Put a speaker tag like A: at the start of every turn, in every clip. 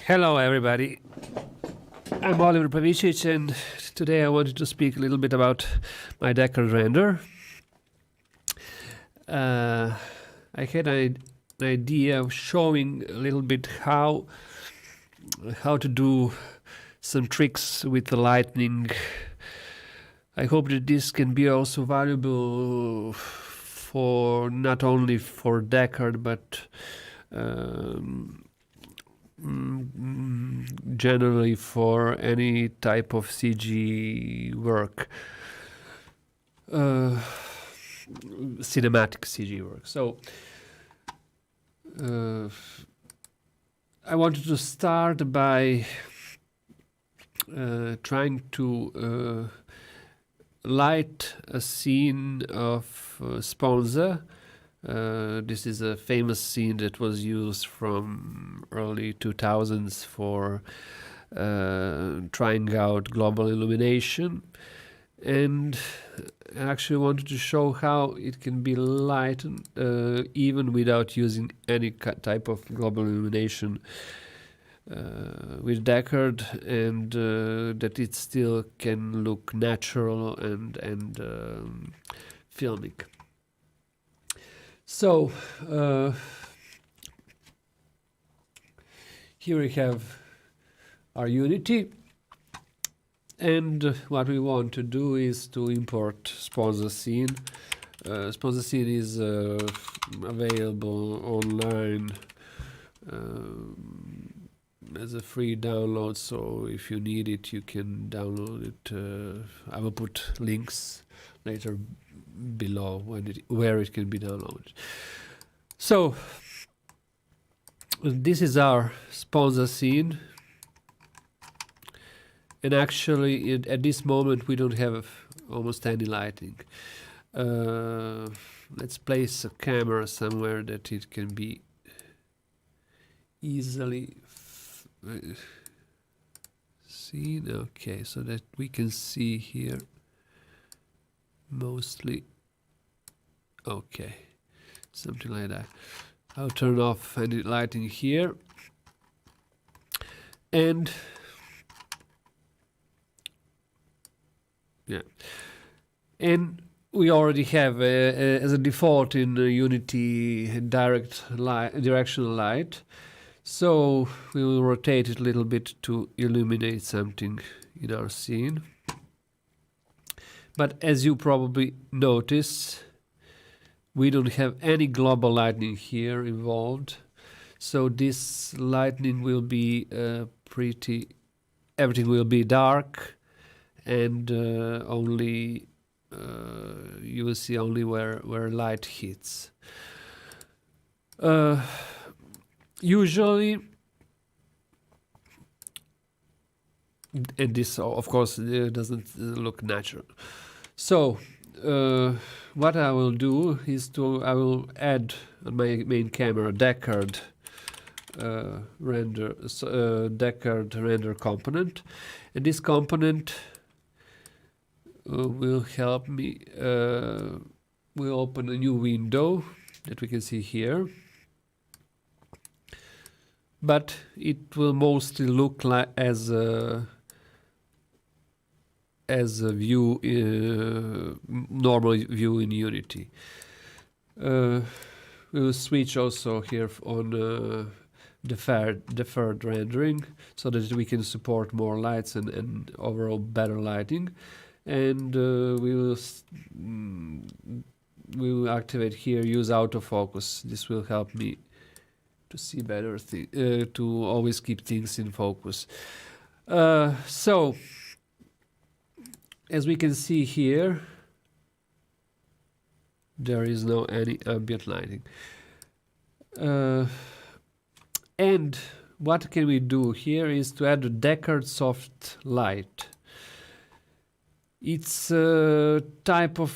A: Hello everybody, I'm Oliver Pavicic, and today I wanted to speak a little bit about my Deckard render. I had an idea of showing a little bit how to do some tricks with the lightning. I hope that this can be also valuable for not only for Deckard but generally for any type of CG work, cinematic CG work. So I wanted to start by trying to light a scene of Sponza. This is a famous scene that was used from early 2000s for trying out global illumination, and I actually wanted to show how it can be lightened even without using any type of global illumination with Deckard, and that it still can look natural and filmic. So here we have our Unity, and what we want to do is to import Sponza scene. Sponza scene is available online as a free download, so if you need it you can download it. I will put links later below where it can be downloaded. So this is our Sponza scene, and actually at this moment we don't have almost any lighting. Let's place a camera somewhere that it can be easily seen. Okay, so that we can see here mostly. Okay, something like that. I'll turn off any lighting here, and yeah, and we already have as a default in Unity directional light, so we will rotate it a little bit to illuminate something in our scene. But as you probably notice, we don't have any global lighting here involved, so this lightning will be everything will be dark, and only you will see only where light hits. Usually, and this of course doesn't look natural. So what I will do is I will add on my main camera Deckard render component, and this component will help me. We'll open a new window that we can see here, but it will mostly look like as a view, normal view in Unity. We will switch also here on deferred rendering, so that we can support more lights and overall better lighting. And we will activate here use autofocus. This will help me to see better, to always keep things in focus. So as we can see here, there is no any ambient lighting. And what can we do here is to add a Deckard soft light. It's a type of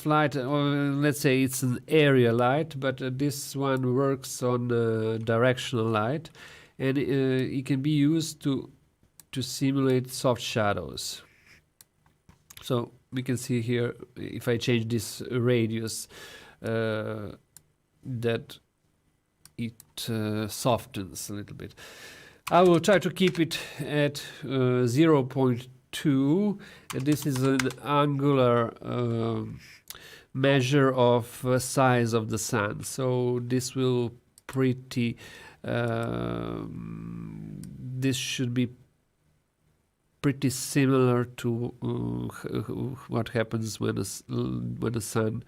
A: light, or let's say it's an area light, but this one works on directional light, and it can be used to simulate soft shadows. So we can see here, if I change this radius, that softens a little bit. I will try to keep it at 0.2, and this is an angular measure of size of the sun. So this will this should be pretty similar to what happens when the sun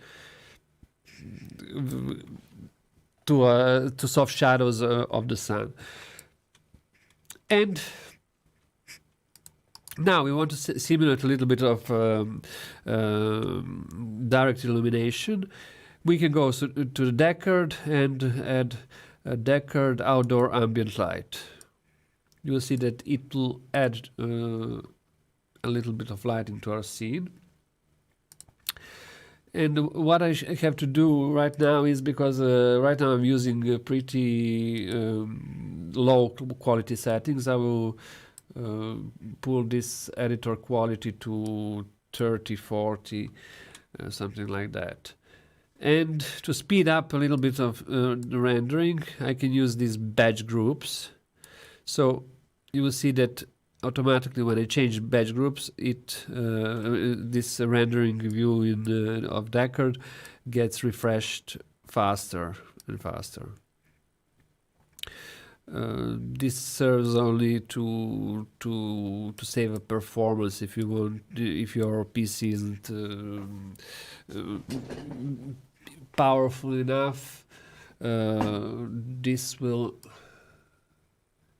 A: to soft shadows of the sun. And now we want to simulate a little bit of direct illumination. We can go to the Deckard and add a Deckard outdoor ambient light. You will see that it will add a little bit of light into our scene. And what I have to do right now is, because right now I'm using pretty low quality settings, I will pull this editor quality to 30, 40, something like that. And to speed up a little bit of the rendering, I can use these batch groups. So you will see that automatically when I change batch groups, this rendering view of Deckard gets refreshed faster and faster. This serves only to save a performance if you want, if your PC isn't powerful enough. This will.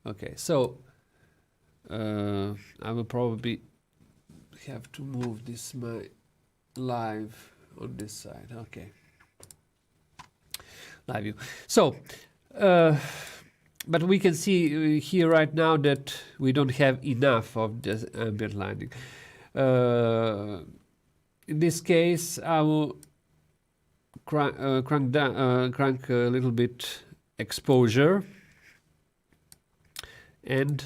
A: Okay, so I will probably have to move this my live on this side. Okay, live view. So. But we can see here right now that we don't have enough of the ambient lighting. In this case, I will crank a little bit exposure and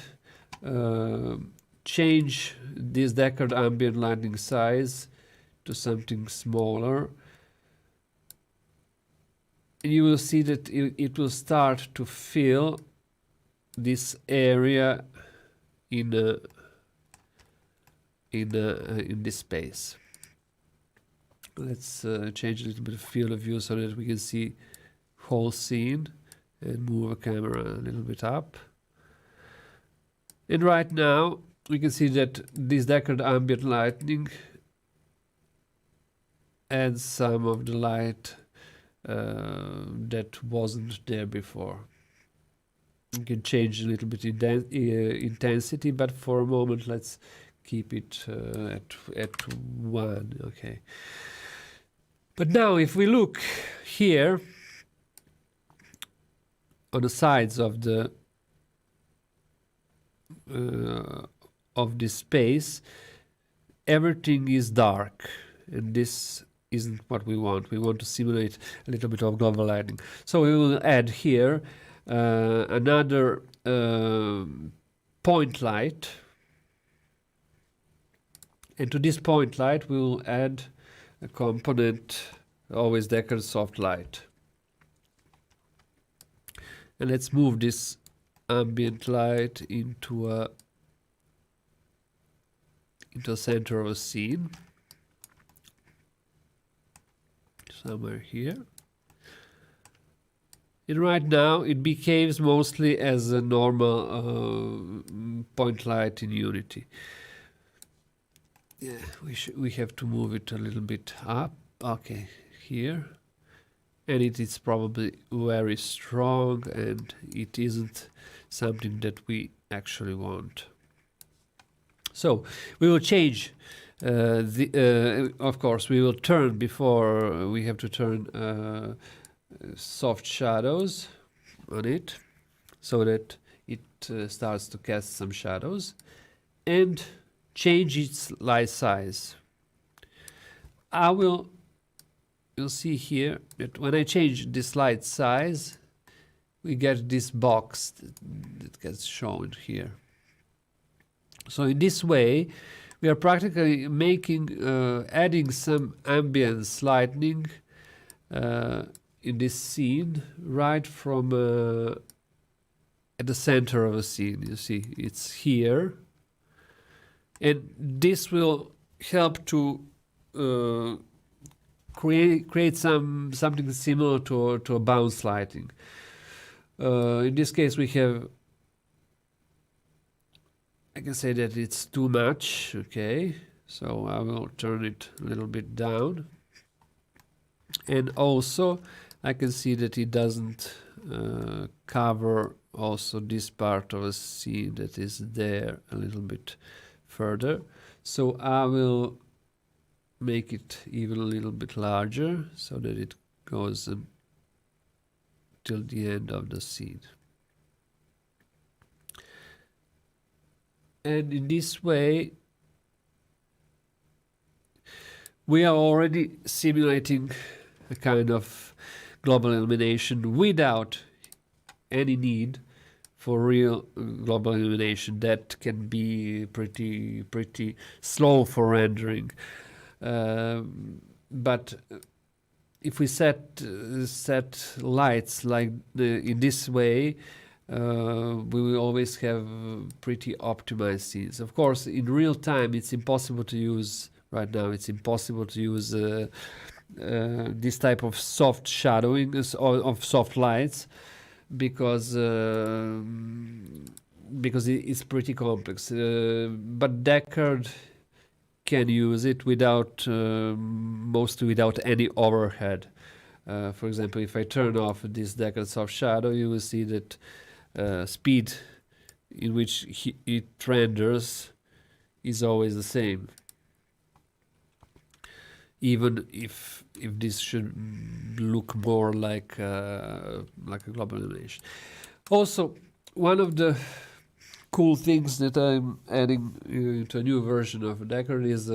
A: change this Deckard ambient lighting size to something smaller. You will see that it will start to fill this area in this space. Let's change a little bit of field of view so that we can see whole scene, and move the camera a little bit up. And right now we can see that this Deckard ambient lighting adds some of the light that wasn't there before. You can change a little bit intensity, but for a moment let's keep it at 1. Okay. But now if we look here on the sides of this space, everything is dark, and this isn't what we want. We want to simulate a little bit of global lighting. So we will add here another point light, and to this point light we will add a component, always Deckard soft light. And let's move this ambient light into a center of a scene, somewhere here. And right now it behaves mostly as a normal point light in Unity. Yeah, we have to move it a little bit up. Okay, here. And it is probably very strong, and it isn't something that we actually want. So we will change of course we will turn, before we have to turn soft shadows on it so that it starts to cast some shadows, and change its light size. You'll see here that when I change this light size, we get this box that gets shown here. So in this way, we are practically making, adding some ambience lighting in this scene right from at the center of a scene. You see, it's here, and this will help to create something similar to a bounce lighting. In this case, we have. I can say that it's too much. Okay, so I will turn it a little bit down, and also I can see that it doesn't cover also this part of a scene that is there a little bit further. So I will make it even a little bit larger so that it goes till the end of the scene. And in this way, we are already simulating a kind of global illumination without any need for real global illumination. That can be pretty slow for rendering. But if we set lights like in this way, we will always have pretty optimized scenes. Of course, in real time, it's impossible to use right now. It's impossible to use this type of soft shadowing of soft lights because it's pretty complex. But Deckard can use it without mostly without any overhead. For example, if I turn off this Deckard soft shadow, you will see that speed in which it renders is always the same, even if this should look more like a global illumination. Also, one of the cool things that I'm adding to a new version of Deckard is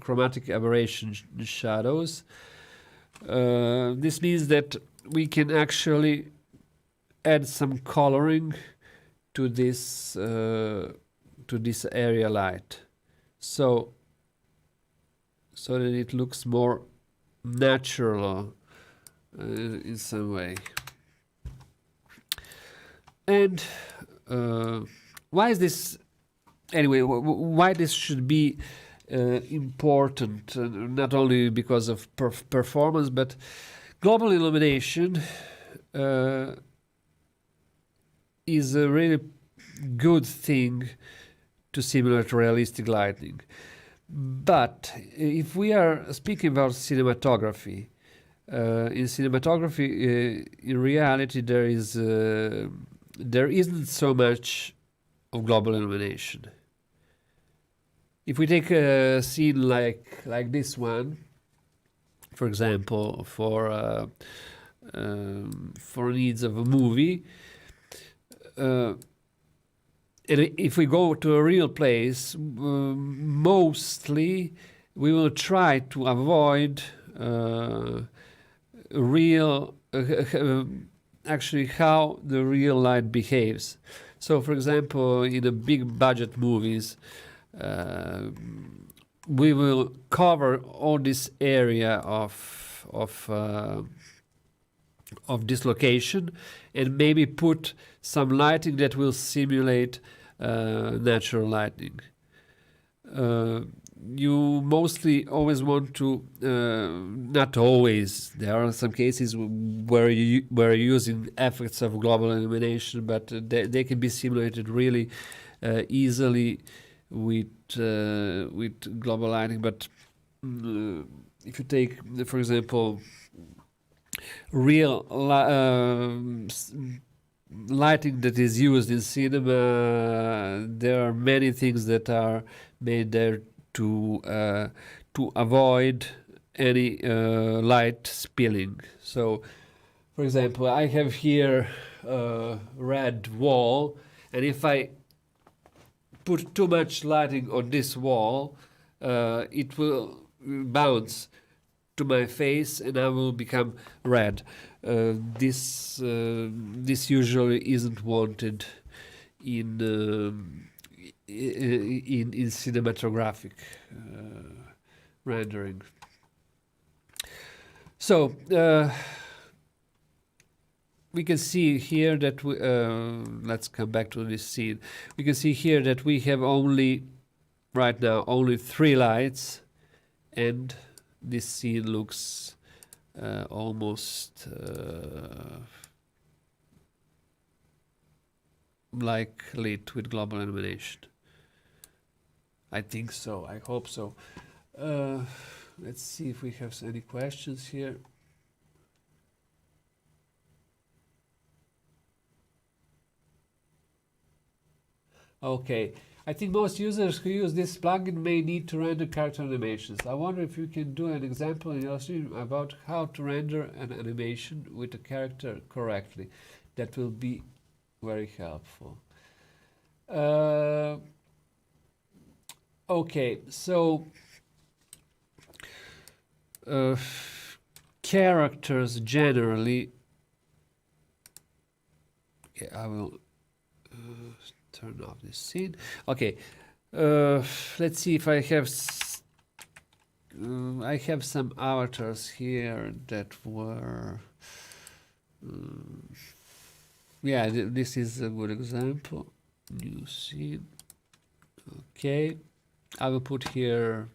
A: chromatic aberration shadows. This means that we can actually add some coloring to this area light, so that it looks more natural in some way. And why is this anyway? Why this should be important? Not only because of performance, but global illumination is a really good thing to simulate realistic lighting. But if we are speaking about cinematography, in cinematography, in reality, there isn't so much of global illumination. If we take a scene like this one, for example, for needs of a movie, and if we go to a real place, mostly we will try to avoid actually how the real light behaves. So, for example, in the big budget movies, we will cover all this area of this location and maybe put some lighting that will simulate natural lighting. You mostly always want to, not always, there are some cases where you're using effects of global illumination, but they can be simulated really easily with global lighting. But if you take, for example, real lighting that is used in cinema, there are many things that are made there to avoid any light spilling. So, for example, I have here a red wall, and if I put too much lighting on this wall, it will bounce to my face and I will become red. This usually isn't wanted in cinematographic rendering. So we can see here that we, let's come back to this scene. We can see here that we have only, right now, only 3 lights, and this scene looks almost like lit with global illumination. I think so. I hope so. Let's see if we have any questions here. Okay, I think most users who use this plugin may need to render character animations. I wonder if you can do an example in Illustrator about how to render an animation with a character correctly. That will be very helpful. Okay, so characters generally. Okay, I will turn off this scene. Okay, let's see if I have. I have some avatars here that were. Yeah, this is a good example. New scene. Okay, I will put here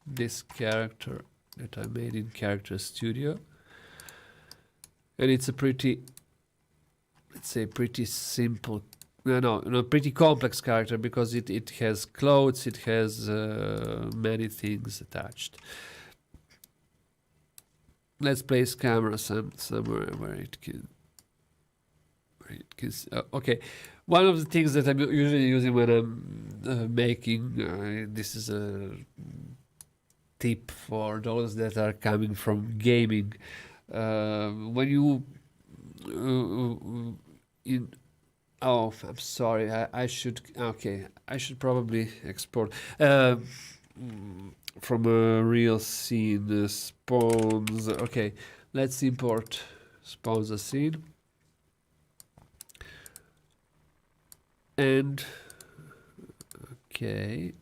A: this character that I made in Character Studio, and it's a pretty, let's say, pretty simple. No, pretty complex character because it has clothes, it has many things attached. Let's place camera somewhere where it can. Okay, one of the things that I'm usually using when I'm making this is a tip for those that are coming from gaming. When you oh, I'm sorry. I should probably export from a real scene spawns. Okay, let's import spawns a scene. And okay,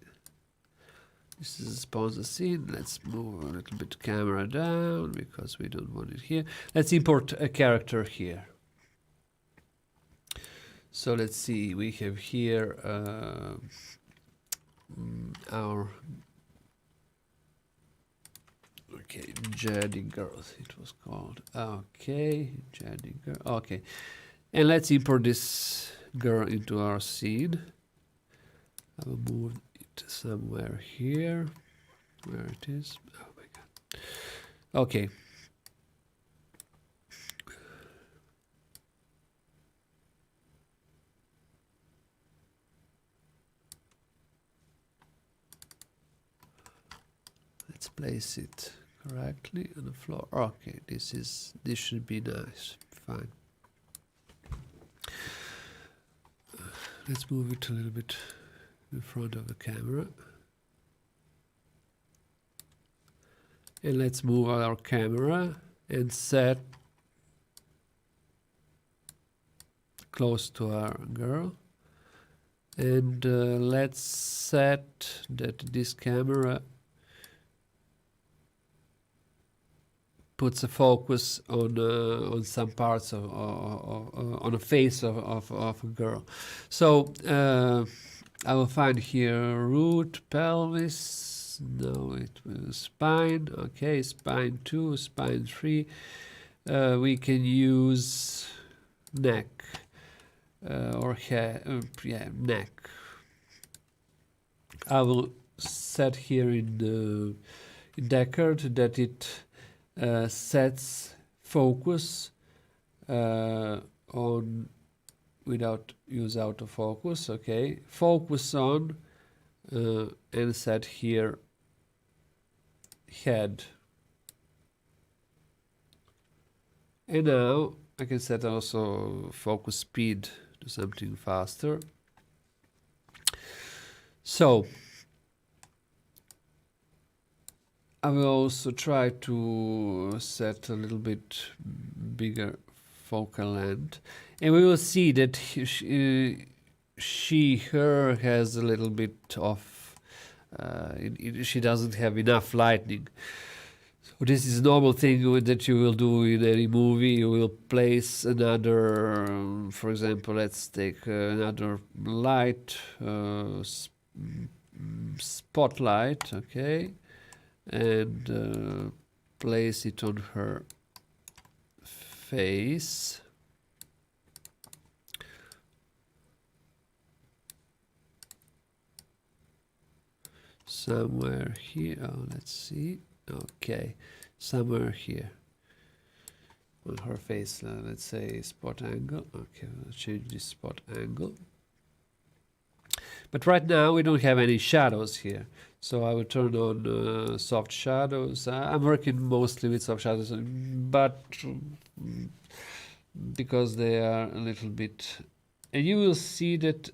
A: this is a sponsor scene. Let's move a little bit camera down because we don't want it here. Let's import a character here. So let's see, we have here our Jaddy girl, it was called. Okay, Jaddy girl. Okay, and let's import this girl into our scene. I will move it somewhere here. Where it is? Oh my god. Okay. Let's place it correctly on the floor. Okay, this should be nice. Fine. Let's move it a little bit in front of the camera. And let's move our camera and set close to our girl. And let's set that this camera puts a focus on some parts of on the face of a girl. So I will find here root, pelvis. No, it was spine. Okay, spine 2, spine 3. We can use neck or head. Yeah, neck. I will set here in Deckard that it sets focus on without use autofocus. Okay, focus on and set here head. And now I can set also focus speed to something faster. So I will also try to set a little bit bigger focal length, and we will see that her has a little bit of she doesn't have enough lighting. So this is a normal thing that you will do in any movie. You will place another, for example, let's take another light, spotlight, okay, and place it on her face. Somewhere here, oh, let's see, okay, somewhere here on her face, let's say spot angle, okay, we'll change this spot angle. But right now we don't have any shadows here, so I will turn on soft shadows. I'm working mostly with soft shadows, but because they are a little bit, and you will see that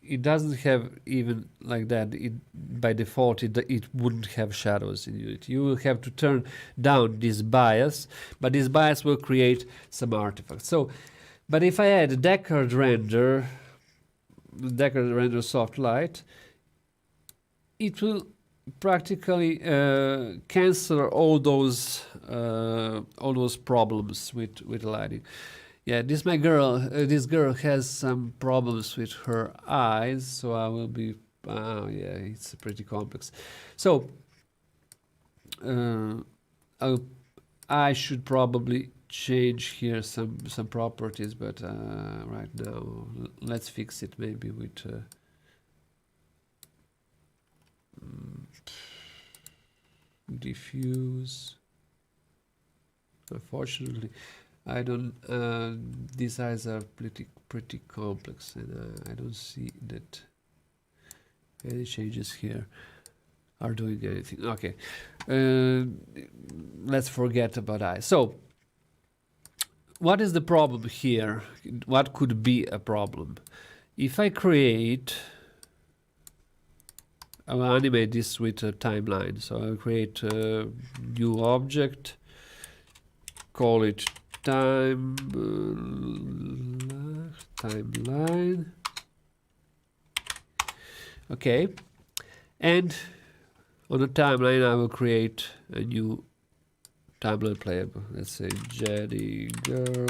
A: it doesn't have even like that. By default, it wouldn't have shadows in it. You will have to turn down this bias, but this bias will create some artifacts. So, but if I add a Deckard render soft light, it will practically cancel all those problems with lighting. Yeah, this girl has some problems with her eyes, so I will be, yeah, it's pretty complex. So, I should probably change here some properties, but right now, let's fix it maybe with diffuse. Unfortunately, I don't. These eyes are pretty complex, and I don't see that any changes here are doing anything. Okay, let's forget about eyes. So, what is the problem here? What could be a problem? If I create, I will animate this with a timeline. So I'll create a new object, call it timeline. Okay, and on the timeline I will create a new timeline playable. Let's say Jetty Girl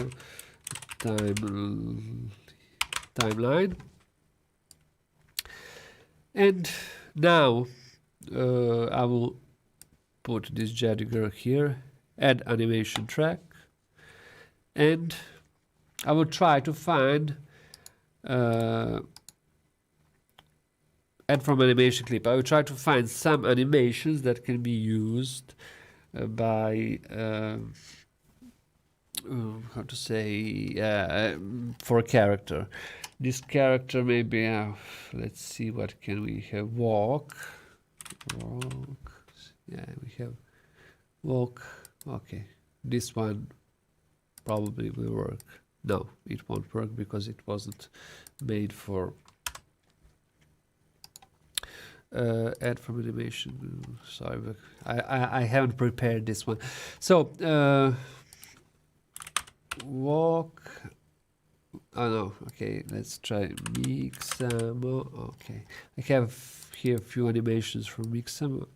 A: timeline, and now I will put this Jetty Girl here, add animation track, and I will try to find add from animation clip. I will try to find some animations that can be used by how to say for a character. This character maybe let's see, what can we have? Walk. Yeah, we have walk. Okay, this one probably will work. No, it won't work because it wasn't made for add from animation. Sorry, but I haven't prepared this one. So walk. Oh no. Okay, let's try Mixamo. Okay, I have here a few animations from Mixamo.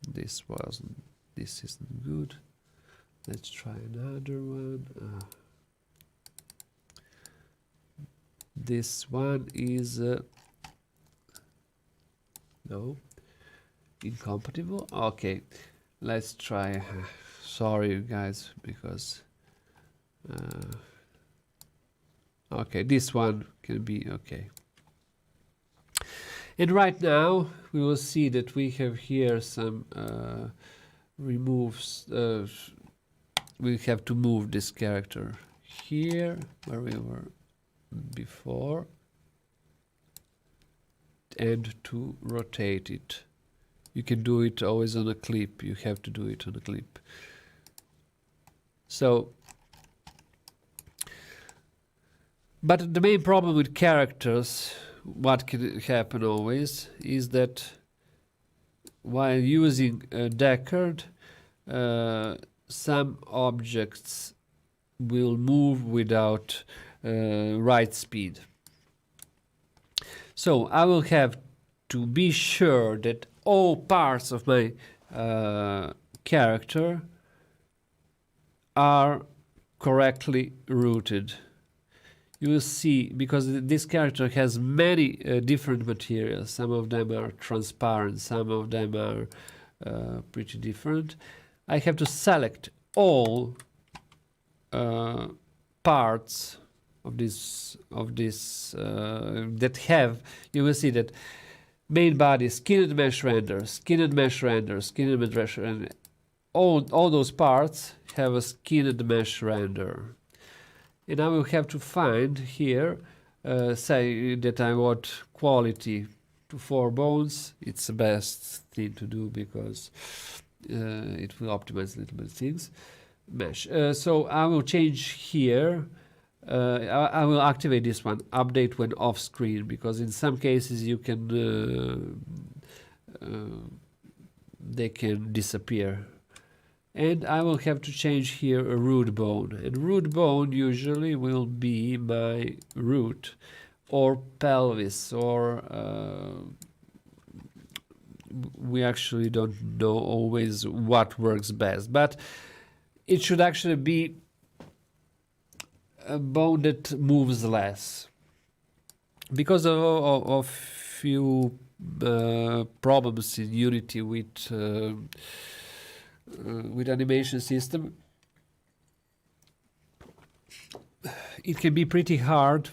A: This isn't good. Let's try another one. This one is no, incompatible. Okay, let's try. Sorry, guys, because okay, this one can be okay. And right now we will see that we have here some removes. We have to move this character here where we were before, and to rotate it. You can do it always on a clip. You have to do it on a clip. So, but the main problem with characters, what can happen always, is that while using Deckard, some objects will move without right speed. So I will have to be sure that all parts of my character are correctly routed. You will see, because this character has many different materials. Some of them are transparent, some of them are pretty different. I have to select all parts of this that have. You will see that main body, skinned mesh render, skinned mesh render, skinned mesh render. All those parts have a skinned mesh render. And I will have to find here, say that I want quality to 4 bones. It's the best thing to do because it will optimize a little bit things. Mesh. So I will change here. I will activate this one, update when off screen, because in some cases you can they can disappear. And I will have to change here a root bone. And root bone usually will be my root or pelvis, or we actually don't know always what works best. But it should actually be a bone that moves less. Because of few problems in Unity with animation system, it can be pretty hard.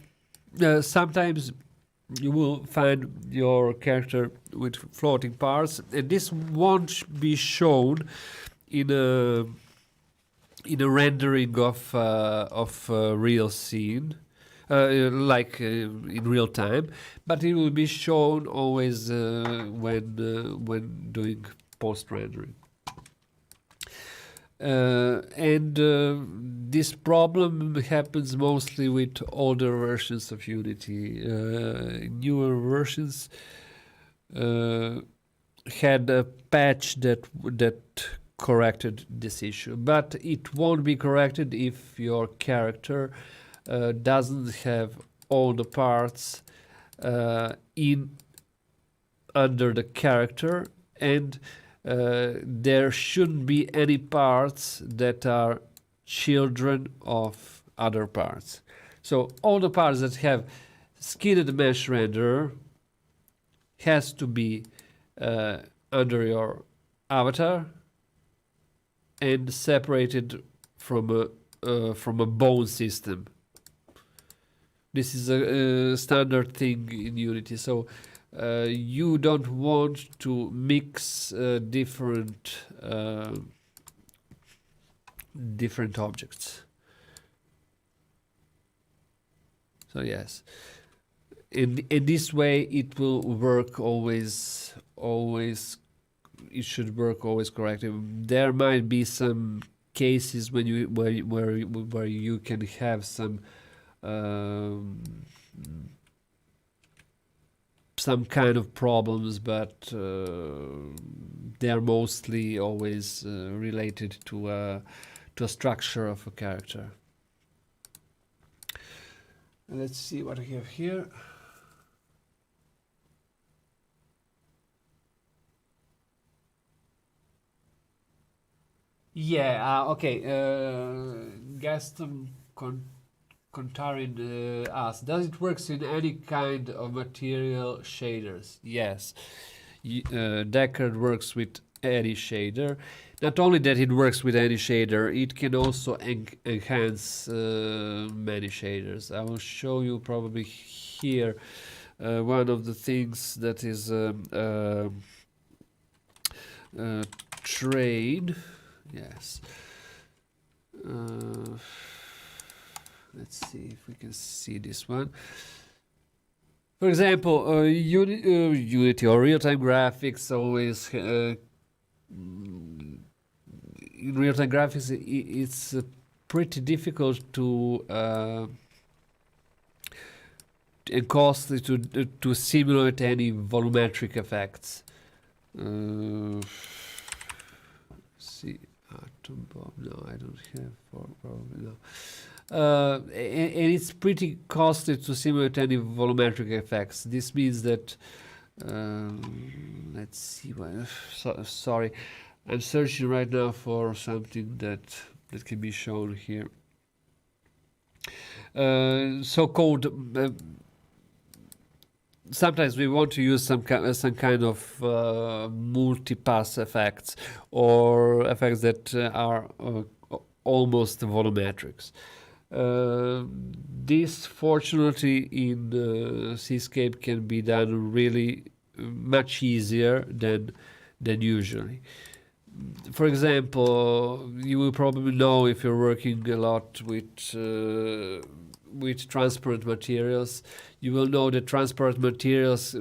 A: Sometimes you will find your character with floating parts, and this won't be shown in a rendering of a real scene, like in real time, but it will be shown always when doing post rendering. This problem happens mostly with older versions of Unity. Newer versions had a patch that corrected this issue, but it won't be corrected if your character doesn't have all the parts under the character, and there shouldn't be any parts that are children of other parts. So all the parts that have skinned mesh renderer has to be under your avatar and separated from a bone system. This is a standard thing in Unity. So you don't want to mix different objects. So yes, in this way it will work always. It should work always correctly. There might be some cases when where you can have some kind of problems, but they are mostly always related to a structure of a character. Let's see what I have here. Yeah, okay. Gaston Contarin asks, does it work in any kind of material shaders? Yes. Deckard works with any shader. Not only that it works with any shader, it can also enhance many shaders. I will show you probably here one of the things that is trade. Yes. Let's see if we can see this one. For example, Unity or real-time graphics always in real-time graphics it's pretty difficult to and costly to simulate any volumetric effects. See, atom bomb. No, I don't have. Probably no. And it's pretty costly to simulate any volumetric effects. This means that Let's see. Sorry, I'm searching right now for something that can be shown here. So-called. Sometimes we want to use some kind of multi-pass effects or effects that are almost volumetrics. This, fortunately, in Seascape can be done really much easier than usually. For example, you will probably know, if you're working a lot with transparent materials, you will know that transparent materials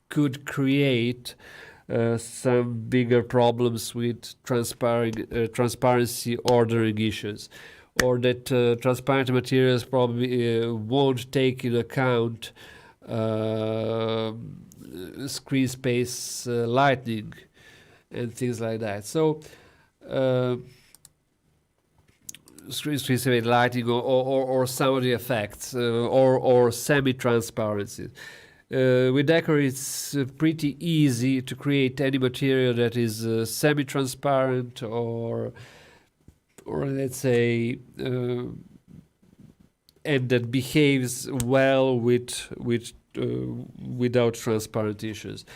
A: could create some bigger problems with transparency ordering issues, or that transparent materials probably won't take into account screen space lighting and things like that. So screen space lighting or some of the effects or semi-transparency. With Deckard, it's pretty easy to create any material that is semi-transparent or let's say and that behaves well without transparent issues.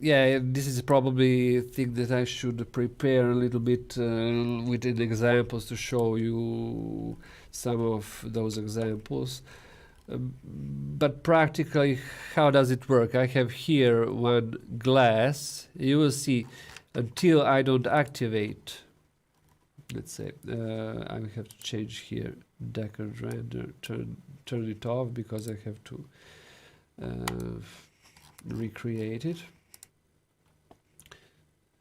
A: Yeah, this is probably a thing that I should prepare a little bit with examples to show you some of those examples. But practically, how does it work? I have here one glass. You will see, until I don't activate, let's say, I will have to change here Deckard render, turn it off, because I have to recreate it.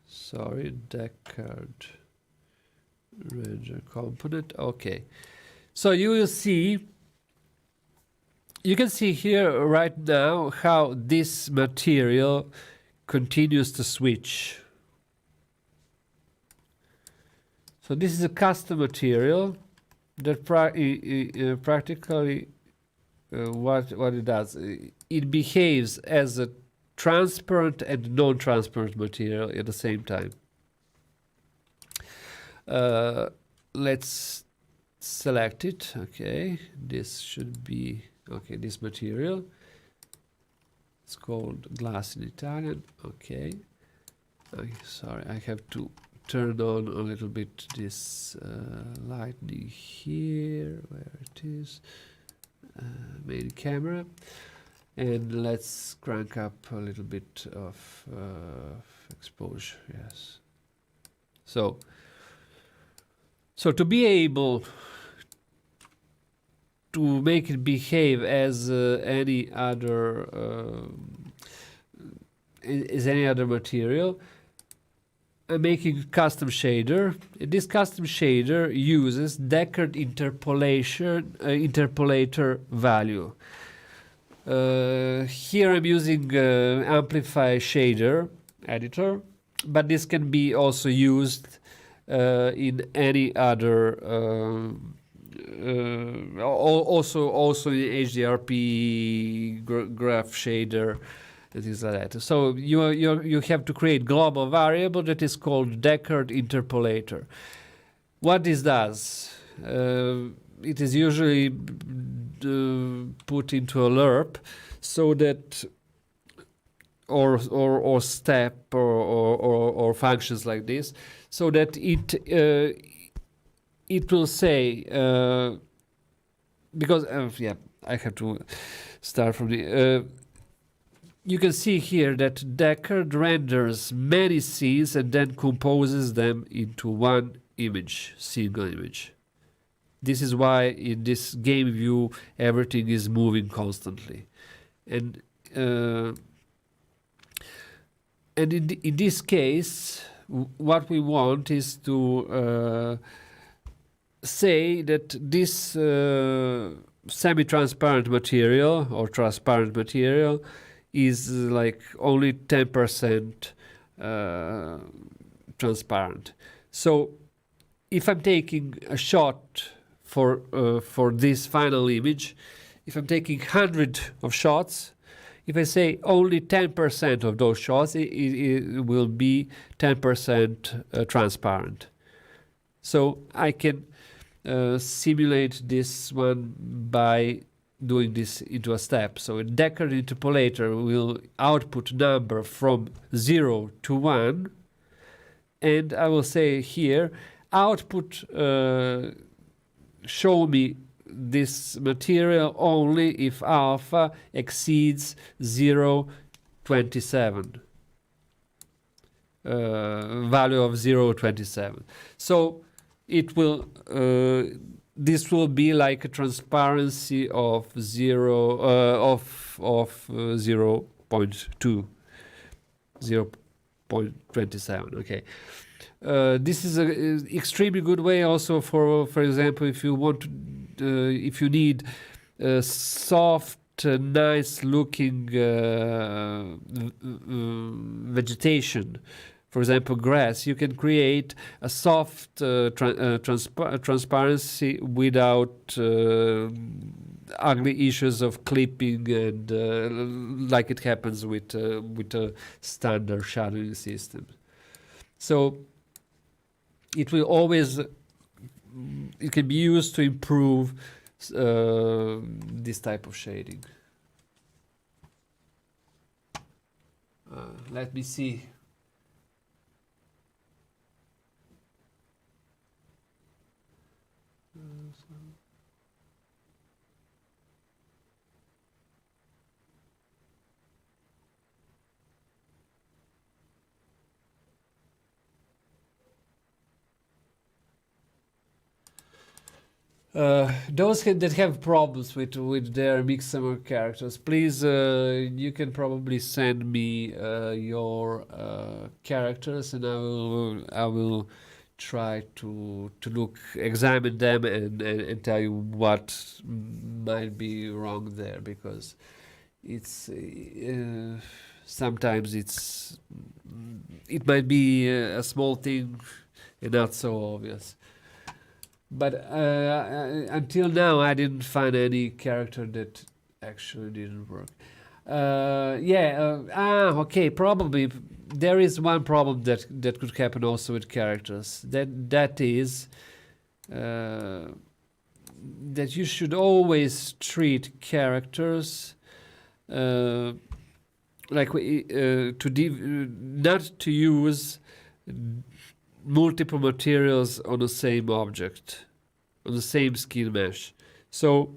A: Sorry, Deckard render component. Okay, so you will see. You can see here right now how this material continues to switch. So this is a custom material that practically what it does. It behaves as a transparent and non-transparent material at the same time. Let's select it. Okay, this should be this material. It's called glass in Italian. Okay, sorry, I have to turn on a little bit this lighting here, where it is, main camera, and let's crank up a little bit of exposure. Yes. So to be able to make it behave as any other material, I'm making custom shader. This custom shader uses Deckard interpolator value. Here I'm using Amplify shader editor, but this can be also used in any other also in HDRP graph shader and things like that. So you have to create global variable that is called Deckard interpolator. What this does, it is usually put into a lerp, so that or step or functions like this, so that it will say, because I have to start from the. You can see here that Deckard renders many scenes and then composes them into one image, single image. This is why in this game view everything is moving constantly, and in this case, what we want is to say that this semi-transparent material or transparent material is like only 10% transparent. So if I'm taking a shot for this final image, if I'm taking 100 of shots, If I say only 10% of those shots, it will be 10% transparent. So I can simulate this one by doing this into a step. So a Deckard interpolator will output number from 0 to 1, and I will say here, output show me this material only if alpha exceeds 0.27, value of 0.27. So it will this will be like a transparency of 0.2, 0.27. Okay. This is an extremely good way also for example, if you want to, if you need soft, nice looking vegetation, for example, grass, you can create a soft transparency without ugly issues of clipping and like it happens with a standard shadowing system. So it will always, it can be used to improve this type of shading. Let me see. Those that have problems with their Mixamo characters, please, you can probably send me your characters, and I will try to examine them and tell you what might be wrong there, because it's sometimes it might be a small thing and not so obvious. But until now, I didn't find any character that actually didn't work. Okay, probably there is one problem that could happen also with characters. That is that you should always treat characters like not to use multiple materials on the same object, on the same skill mesh. So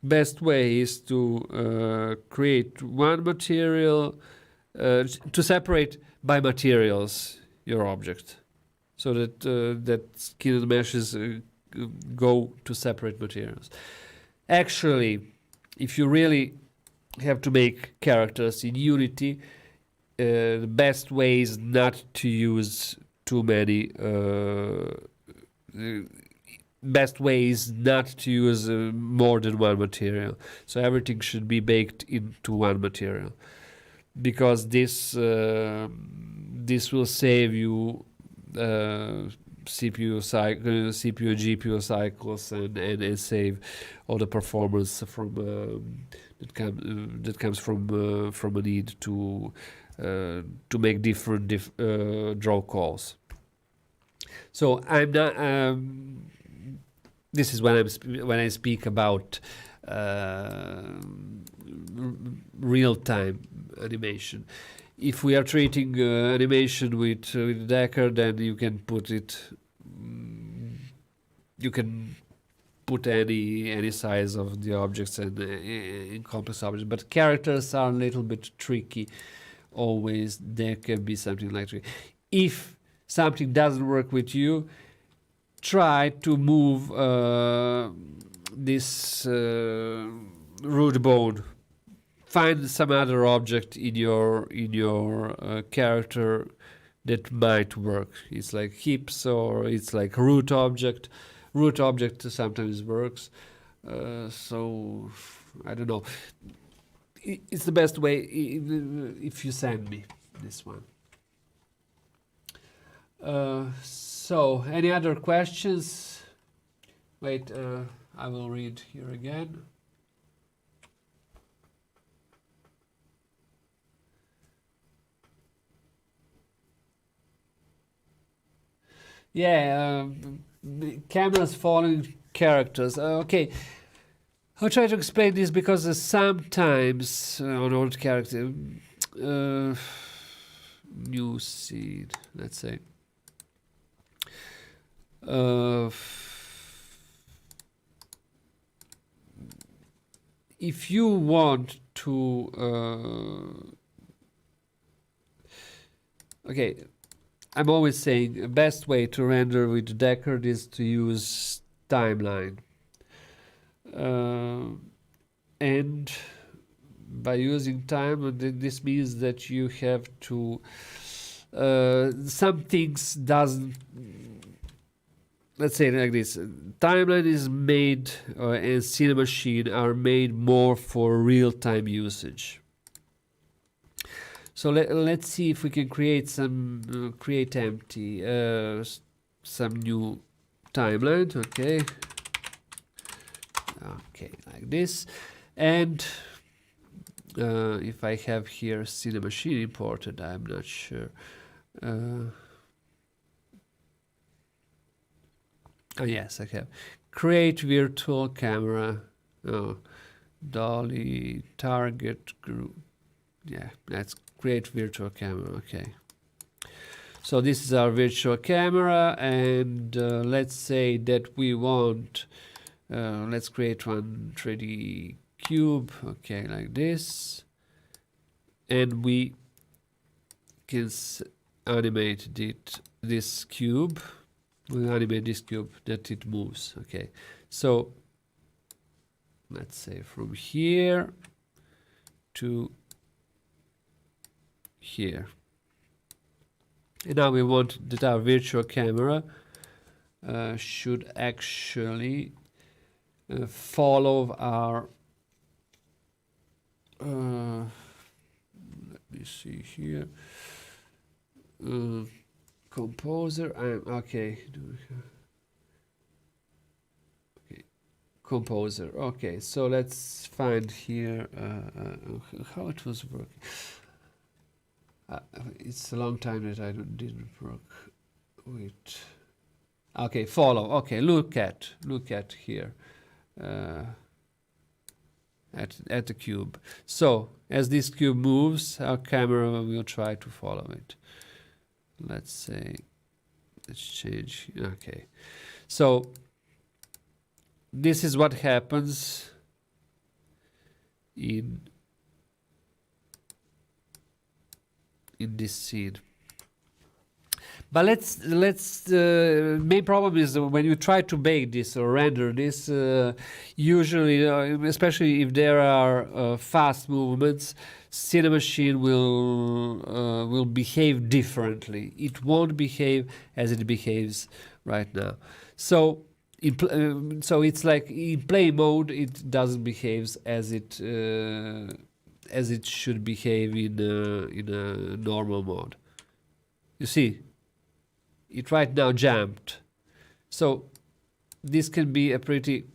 A: best way is to create one material, to separate by materials your object, so that that skill meshes go to separate materials. Actually, if you really have to make characters in Unity, the best way is not to use too many. Best way is not to use more than one material. So everything should be baked into one material, because this will save you CPU GPU cycles and save all the performance from that comes from a need to make different draw calls. So I'm not. This is when I speak about real-time animation. If we are treating animation with Deckard, then you can put it. You can put any size of the objects and in complex objects, but characters are a little bit tricky. Always there can be something like tricky. If something doesn't work with you, try to move this root bone. Find some other object in your character that might work. It's like hips, or it's like root object. Root object sometimes works. So I don't know. It's the best way if you send me this one. So, any other questions? Wait, I will read here again. Yeah, cameras following characters. Okay, I'll try to explain this because sometimes on old character, new scene, let's say. If you want to, okay, I'm always saying the best way to render with Deckard is to use timeline. And by using time, this means that you have to some things doesn't, let's say it like this, timeline is made and Cinemachine are made more for real-time usage. So let's see if we can create some create empty some new timeline. Okay, like this. And if I have here Cinemachine imported, I'm not sure. Oh yes, I have. Create virtual camera. Oh, dolly target group. Yeah, let's create virtual camera. Okay. So this is our virtual camera, and let's say that we want. Let's create one 3D cube. Okay, like this, and we can animate this cube. We'll animate this cube that it moves. Okay, so let's say from here to here. And now we want that our virtual camera should actually follow our let me see here, composer. Okay, composer. Okay, so let's find here how it was working. It's a long time that I didn't work with. Okay, follow. Okay, look at here at the cube. So as this cube moves, our camera will try to follow it. Let's say, let's change. Okay, so this is what happens in this scene. But let's main problem is when you try to bake this or render this, usually, especially if there are fast movements, Cinemachine will behave differently. It won't behave as it behaves right now. So so it's like in play mode, it doesn't behave as it should behave in a normal mode. You see, it right now jumped. So this can be a pretty.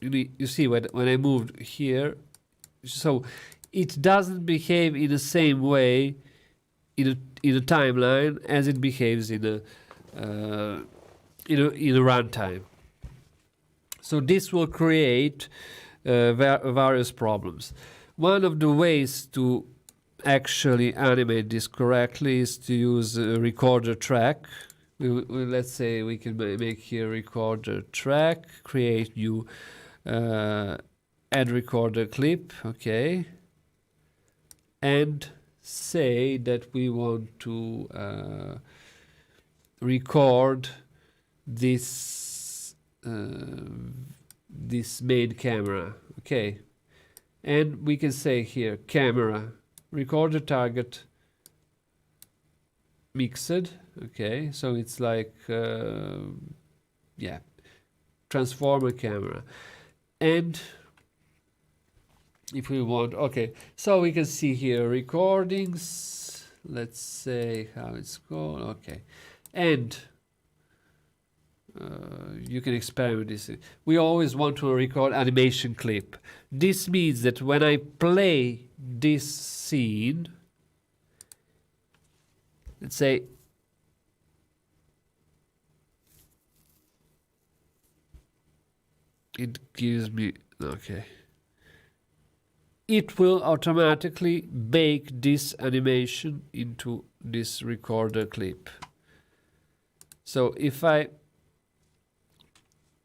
A: You see when I moved here, so it doesn't behave in the same way in a timeline as it behaves in a runtime. So this will create various problems. One of the ways to actually animate this correctly is to use a recorder track. Let's say we can make here recorder track, create new add recorder clip, okay, and say that we want to record this this main camera, okay, and we can say here camera recorder target mixed, okay, so it's like yeah, transformer camera. And if we want, okay, so we can see here recordings, let's say how it's called, okay, and you can experiment with this. We always want to record animation clip. This means that when I play this scene, let's say it gives me, okay. It will automatically bake this animation into this recorder clip. So if I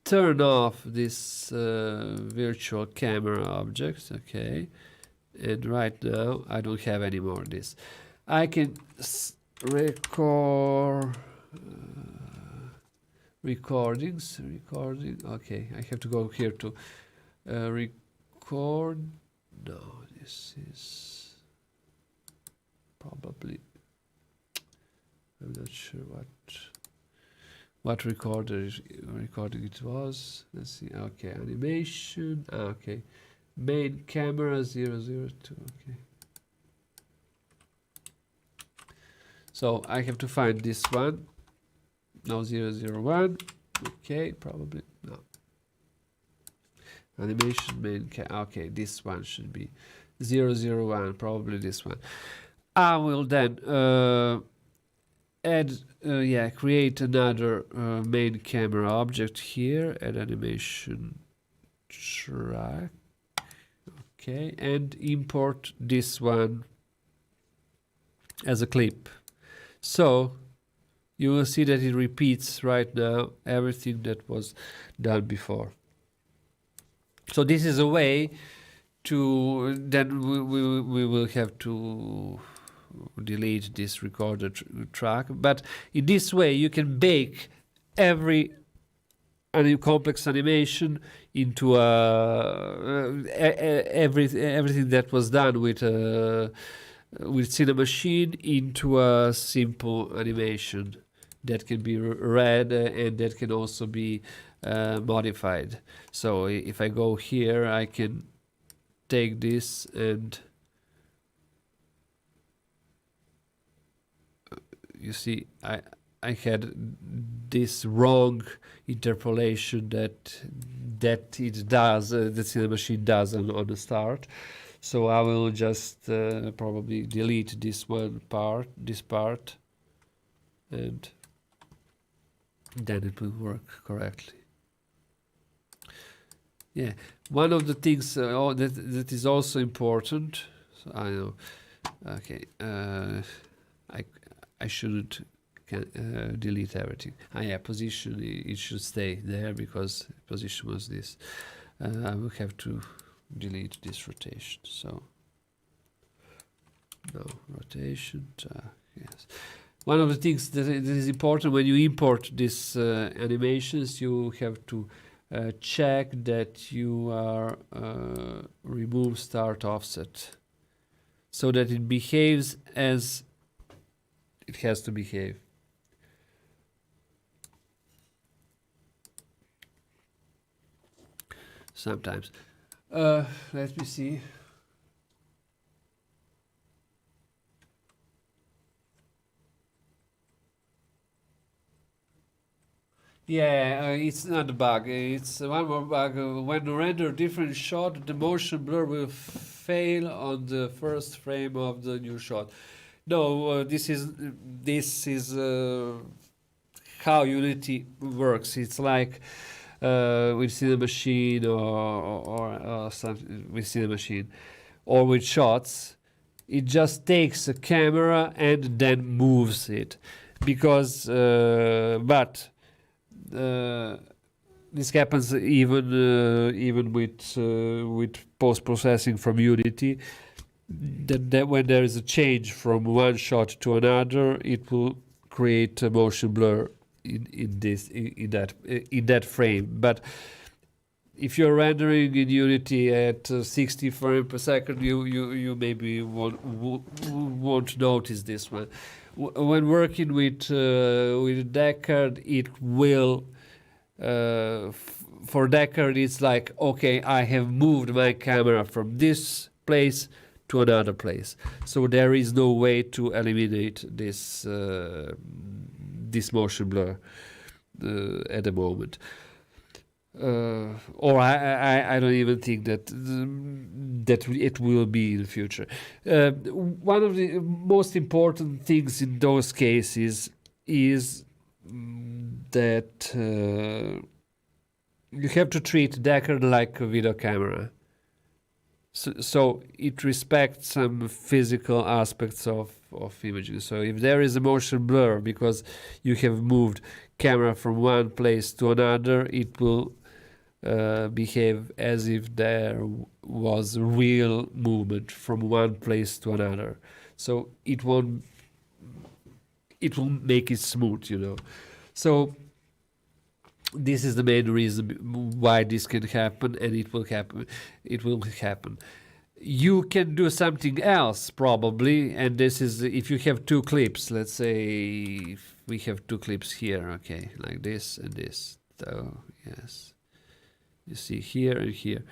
A: turn off this virtual camera object, okay, and right now I don't have any more of this. I can record recording. Okay, I have to go here to record. No, this is probably, I'm not sure what recording it was. Let's see. Okay, animation. Okay, main camera 002. Okay. So I have to find this one. No, 001. Okay, probably no. Animation main okay, this one should be 001, probably this one. I will then create another main camera object here, add animation track, okay, and import this one as a clip. So you will see that it repeats right now everything that was done before. So this is a way to, then we will have to delete this recorded track, but in this way you can bake every complex animation into everything that was done with Cinemachine into a simple animation that can be read and that can also be modified. So if I go here, I can take this and you see I had this wrong interpolation that it does, the Cinemachine does on the start. So I will just probably delete this part, and then it will work correctly. Yeah, one of the things that is also important. So I know. Okay, I shouldn't delete everything. Yeah, position, it should stay there because position was this. I will have to delete this rotation. So no rotation. Yes. One of the things that is important when you import these animations, you have to check that you are remove start offset, so that it behaves as it has to behave. Sometimes. Let me see. Yeah, it's not a bug. It's one more bug. When you render different shot, the motion blur will fail on the first frame of the new shot. No, this is how Unity works. It's like with Cinemachine or something with Cinemachine or with shots. It just takes a camera and then moves it, because this happens even with post processing from Unity. That when there is a change from one shot to another, it will create a motion blur in that frame. But if you're rendering in Unity at 60 frames per second, you maybe won't notice this one. When working with Deckard, it will. For Deckard, it's like, okay, I have moved my camera from this place to another place, so there is no way to eliminate this motion blur at the moment. Or I don't even think that it will be in the future. One of the most important things in those cases is that you have to treat Deckard like a video camera. So it respects some physical aspects of imaging. So if there is a motion blur because you have moved camera from one place to another, it will behave as if there was real movement from one place to another. So it will make it smooth, you know. So this is the main reason why this can happen, and it will happen. You can do something else probably, and this is if you have two clips. Let's say we have two clips here, okay, like this and this. So yes, you see here and here.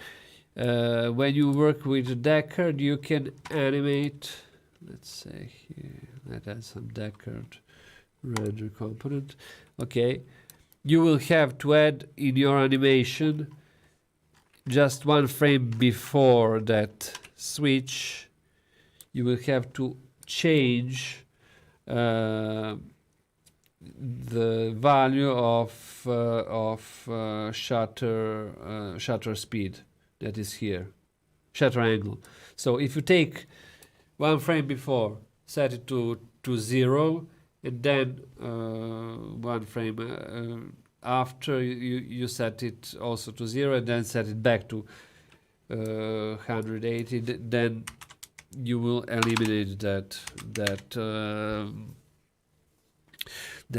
A: When you work with Deckard, you can animate. Let's say here, let's add some Deckard render component. Okay. You will have to add in your animation just one frame before that switch. You will have to change the value of shutter speed that is here, shutter angle. So if you take one frame before, set it to 0, and then one frame after you set it also to 0, and then set it back to 180. Then you will eliminate that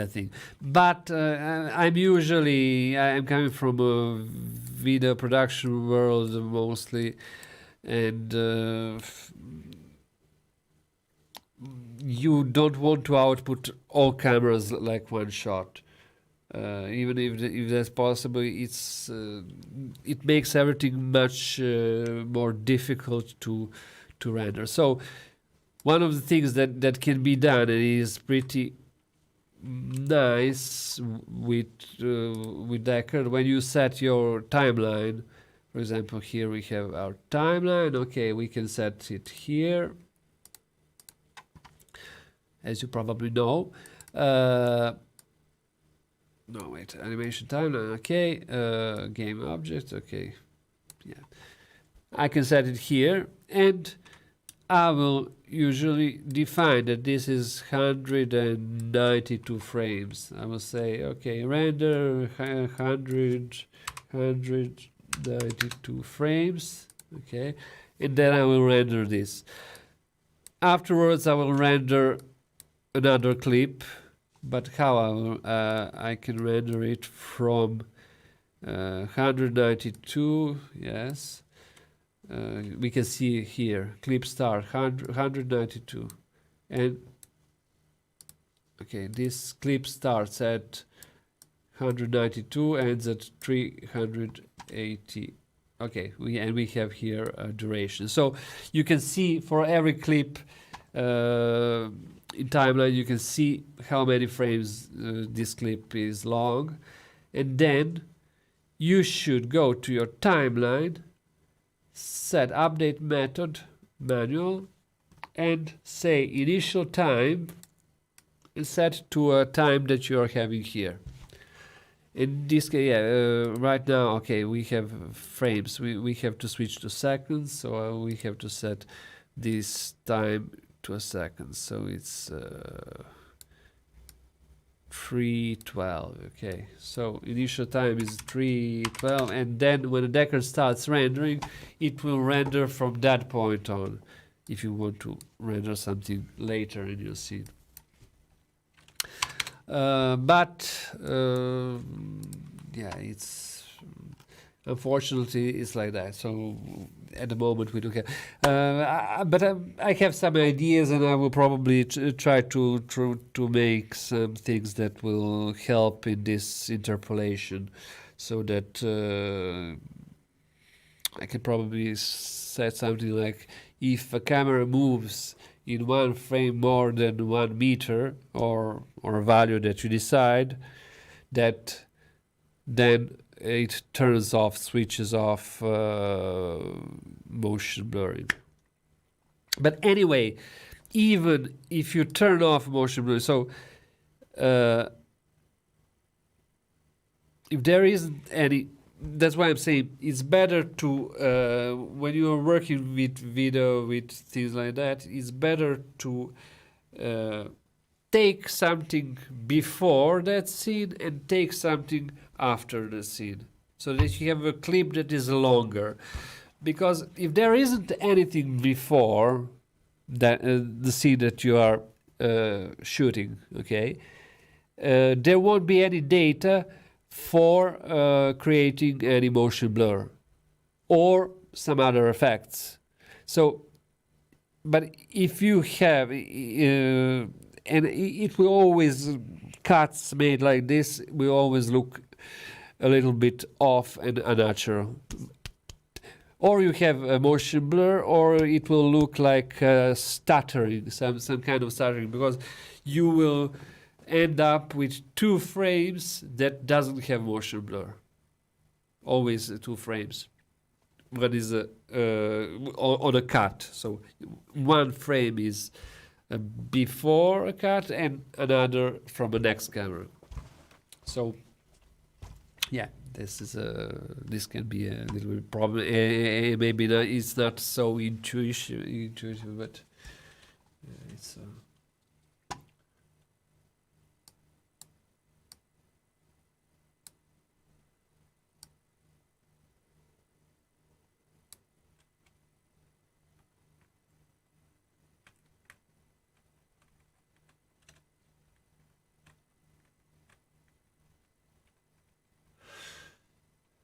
A: thing. But I'm coming from a video production world mostly, and you don't want to output all cameras like one shot. Even if that's possible, it makes everything much more difficult to render. So one of the things that can be done, and is pretty nice with Deckard, when you set your timeline. For example, here we have our timeline. Okay, we can set it here, as you probably know. No, wait, animation timeline, okay, game object, okay, yeah. I can set it here, and I will usually define that this is 192 frames. I will say, okay, render 192 frames, okay, and then I will render this. Afterwards, I will render another clip. But how I can render it from 192, yes. We can see here, clip start, 192. And, okay, this clip starts at 192, ends at 380. Okay, we have here a duration. So you can see for every clip, in timeline, you can see how many frames this clip is long, and then you should go to your timeline, set update method manual, and say initial time, and set to a time that you are having here. In this case, right now, okay, we have frames. We have to switch to seconds, so we have to set this time to a second, so it's 312. Okay, so initial time is 312, and then when the Deckard starts rendering, it will render from that point on. If you want to render something later in your scene, yeah, it's unfortunately it's like that. So at the moment we don't have, but I have some ideas, and I will probably try to make some things that will help in this interpolation, so that I can probably set something like, if a camera moves in one frame more than 1 meter, or a value that you decide, that then it turns off, switches off motion blurring. But anyway, even if you turn off motion blurring, so if there isn't any that's why I'm saying it's better to when you are working with video, with things like that, it's better to take something before that scene and take something after the scene, so that you have a clip that is longer. Because if there isn't anything before that the scene that you are shooting, okay, there won't be any data for creating any motion blur or some other effects. So, but if you have, and it will always, cuts made like this will always look a little bit off and unnatural. Or you have a motion blur, or it will look like stuttering, some kind of stuttering, because you will end up with 2 frames that doesn't have motion blur. Always 2 frames. One is on a cut. So one frame is before a cut and another from the next camera. So yeah, this can be a little bit problem. Maybe it's not so intuitive, but it's.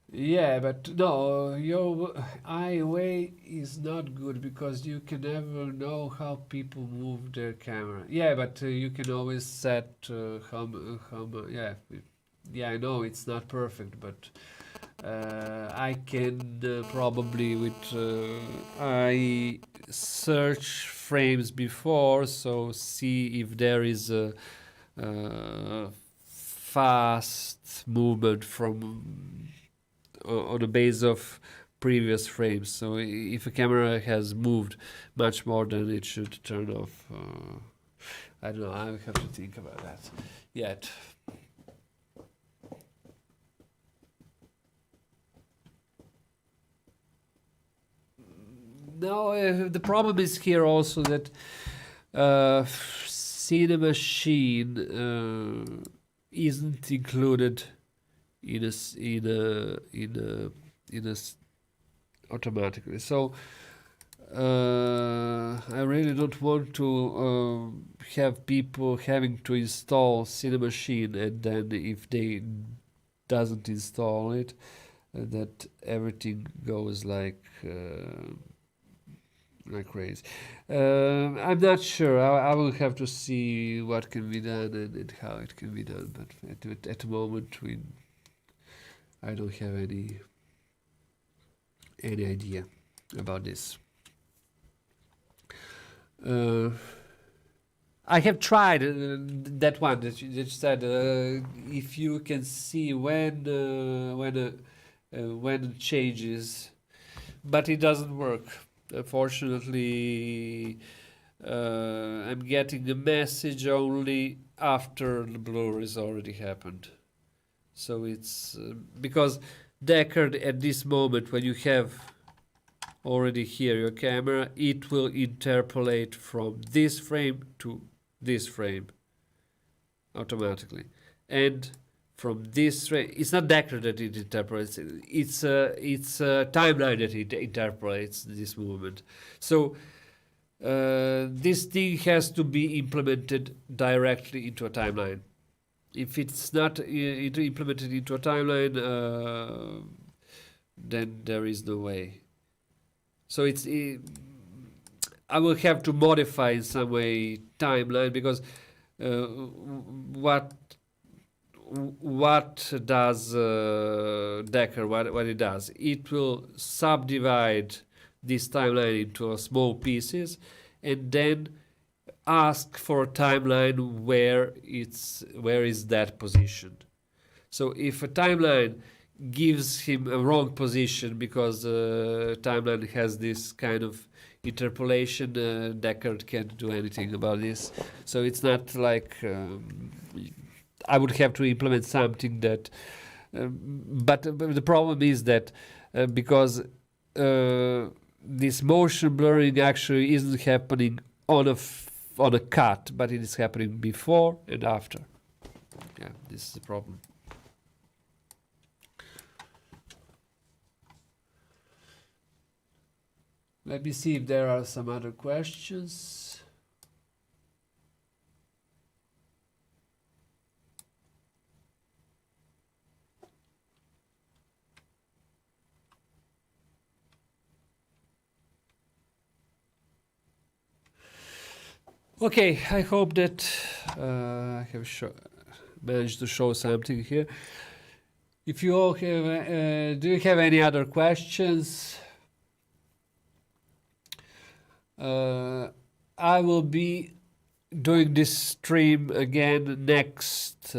A: Yeah, but no, your eye way is not good because you can never know how people move their camera. Yeah, but you can always set yeah, yeah. I know it's not perfect, but I can probably I search frames before, so see if there is a fast movement from on the base of previous frames. So if a camera has moved much more than it should turn off, I don't know, I have to think about that yet. No, the problem is here also that Cinemachine isn't included in a automatically. So I really don't want to have people having to install Cinemachine, and then if they doesn't install it, that everything goes like crazy. I'm not sure. I will have to see what can be done and how it can be done. But at the moment, I don't have any idea about this. I have tried that one that you said. If you can see when it changes, but it doesn't work. Unfortunately, I'm getting a message only after the blur has already happened. So it's because Deckard at this moment, when you have already here your camera, it will interpolate from this frame to this frame automatically, and from this frame, it's not Deckard that it interpolates. It's a timeline that it interpolates this movement. So this thing has to be implemented directly into a timeline. If it's not implemented into a timeline, then there is no way. So I will have to modify in some way timeline, because what does Deckard, what it does? It will subdivide this timeline into small pieces and then ask for a timeline where is that positioned. So if a timeline gives him a wrong position because the timeline has this kind of interpolation, Deckard can't do anything about this. So it's not like I would have to implement something that But the problem is that because this motion blurring actually isn't happening on a cut, but it is happening before and after. Yeah, this is the problem. Let me see if there are some other questions. Okay, I hope that I have managed to show something here. If you all have, do you have any other questions? I will be doing this stream again next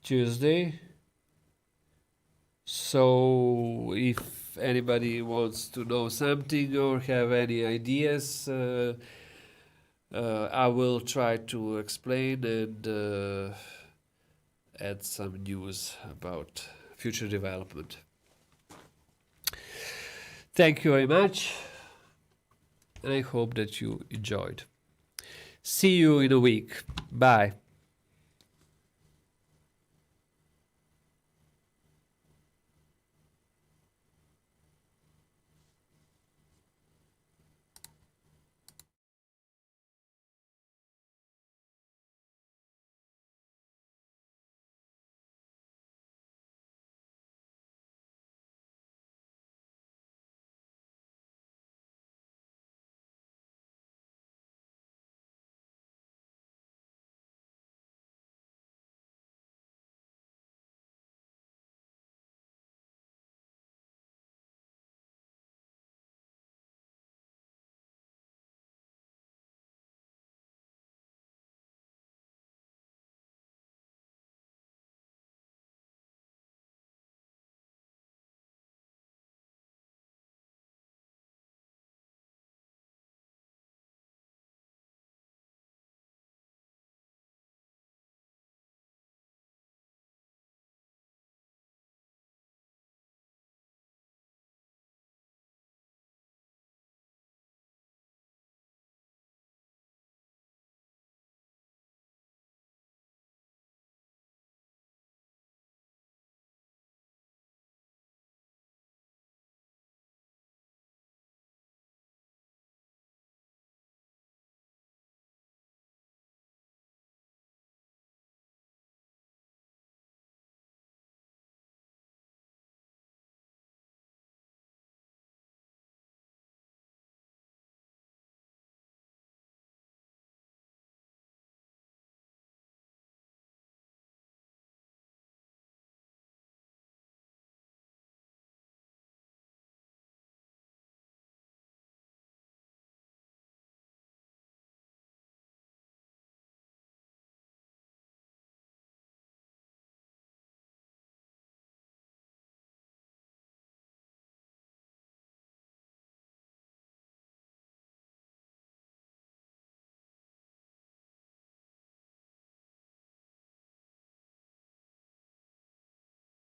A: Tuesday. So if anybody wants to know something or have any ideas, I will try to explain and add some news about future development. Thank you very much, and I hope that you enjoyed. See you in a week. Bye.